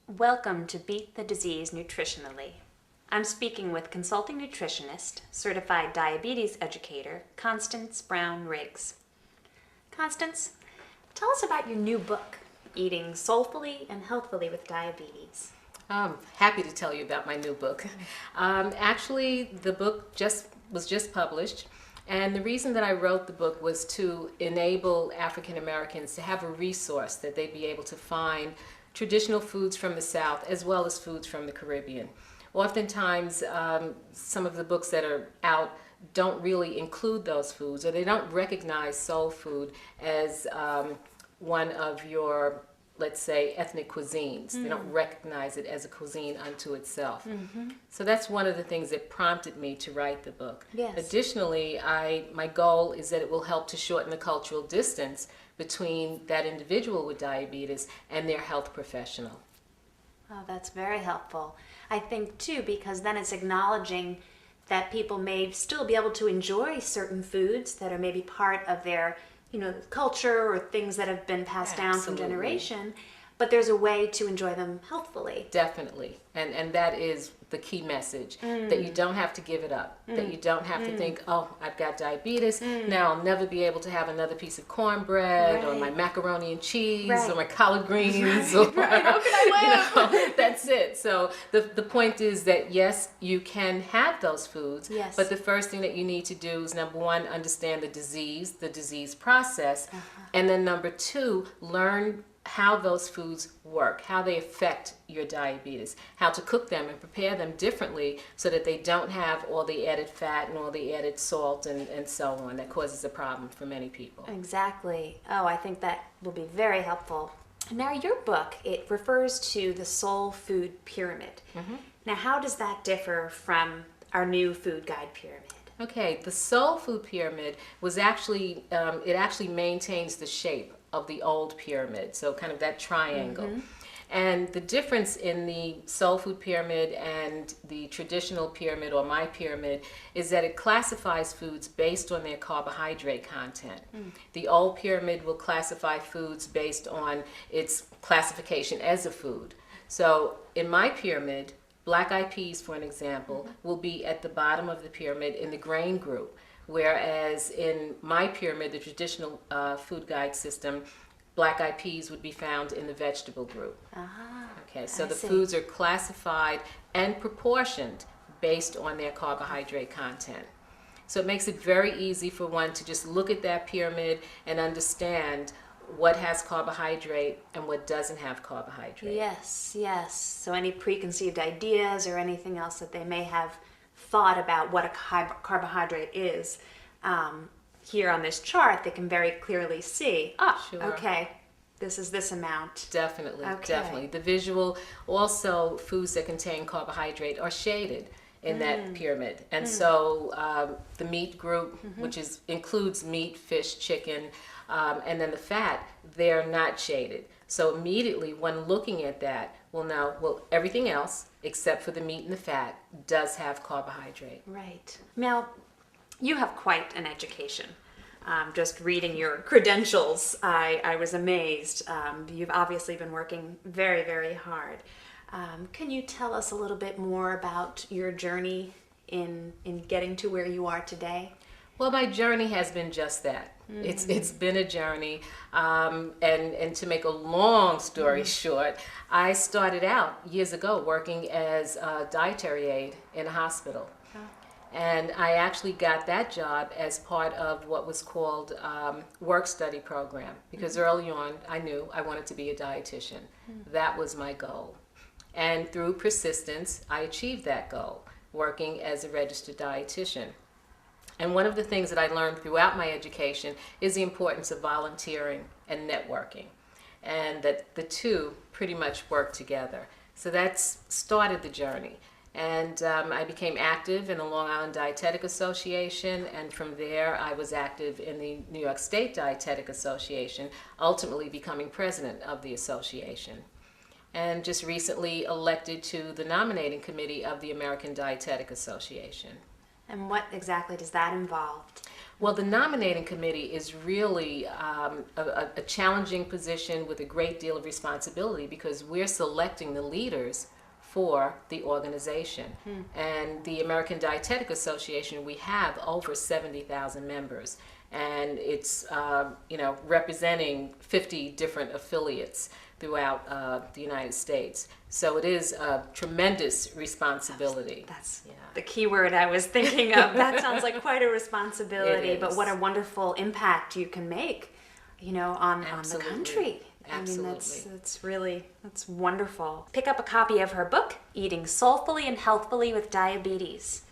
Welcome to Beat the Disease Nutritionally. I'm speaking with consulting nutritionist, certified diabetes educator, Constance Brown Riggs. Constance, tell us about your new book, Eating Soulfully and Healthfully with Diabetes. I'm happy to tell you about my new book. Actually, the book was just published, and the reason that I wrote the book was to enable African Americans to have a resource that they'd be able to find traditional foods from the South as well as foods from the Caribbean. Oftentimes, some of the books that are out don't really include those foods, or they don't recognize soul food as one of your, let's say, ethnic cuisines. They don't recognize it as a cuisine unto itself. So that's one of the things that prompted me to write the book. Yes. Additionally, my goal is that it will help to shorten the cultural distance between that individual with diabetes and their health professional. Oh, that's very helpful. I think too, because then it's acknowledging that people may still be able to enjoy certain foods that are maybe part of their, culture or things that have been passed down from Absolutely. generation, but there's a way to enjoy them healthfully. Definitely. And that is the key message, that you don't have to give it up, that you don't have to think, oh, I've got diabetes, now I'll never be able to have another piece of cornbread or my macaroni and cheese or my collard greens. Or, How can I live? that's it. So the point is that yes, you can have those foods, Yes. but the first thing that you need to do is, number one, understand the disease process, and then number two, learn how those foods work, how they affect your diabetes, how to cook them and prepare them differently so that they don't have all the added fat and all the added salt and so on that causes a problem for many people. Exactly. Oh, I think that will be very helpful. Now, your book, it refers to the soul food pyramid. Now, how does that differ from our new food guide pyramid? Okay, the soul food pyramid was actually, it actually maintains the shape of the old pyramid, so kind of that triangle. And the difference in the soul food pyramid and the traditional pyramid or my pyramid is that it classifies foods based on their carbohydrate content. The old pyramid will classify foods based on its classification as a food. So in my pyramid, black-eyed peas, for an example, will be at the bottom of the pyramid in the grain group. Whereas in my pyramid, the traditional food guide system, black-eyed peas would be found in the vegetable group. Okay, so the foods are classified and proportioned based on their carbohydrate content. So it makes it very easy for one to just look at that pyramid and understand what has carbohydrate and what doesn't have carbohydrate. Yes, yes. So any preconceived ideas or anything else that they may have thought about what a carbohydrate is, here on this chart they can very clearly see, okay, this is this amount. Definitely, Okay. definitely. The visual, also foods that contain carbohydrate are shaded in that pyramid. And so the meat group, which includes meat, fish, chicken, and then the fat, they're not shaded. So immediately when looking at that, we'll know, well, everything else except for the meat and the fat does have carbohydrate. Right. Now, you have quite an education. Just reading your credentials, I was amazed. You've obviously been working very, very hard. Can you tell us a little bit more about your journey in getting to where you are today? Well, my journey has been just that. It's been a journey, and to make a long story short, I started out years ago working as a dietary aide in a hospital. And I actually got that job as part of what was called work study program, because early on I knew I wanted to be a dietitian. That was my goal. And through persistence, I achieved that goal, working as a registered dietitian. And one of the things that I learned throughout my education is the importance of volunteering and networking, and that the two pretty much work together. So that's started the journey. And I became active in the Long Island Dietetic Association, and from there I was active in the New York State Dietetic Association, ultimately becoming president of the association. And just recently elected to the nominating committee of the American Dietetic Association. And what exactly does that involve? Well, the nominating committee is really a challenging position with a great deal of responsibility because we're selecting the leaders for the organization. And the American Dietetic Association, we have over 70,000 members. And it's representing 50 different affiliates throughout the United States. So it is a tremendous responsibility. That's the key word I was thinking of. That sounds like quite a responsibility, but what a wonderful impact you can make, on the country. Absolutely. I mean, that's wonderful. Pick up a copy of her book, Eating Soulfully and Healthfully with Diabetes.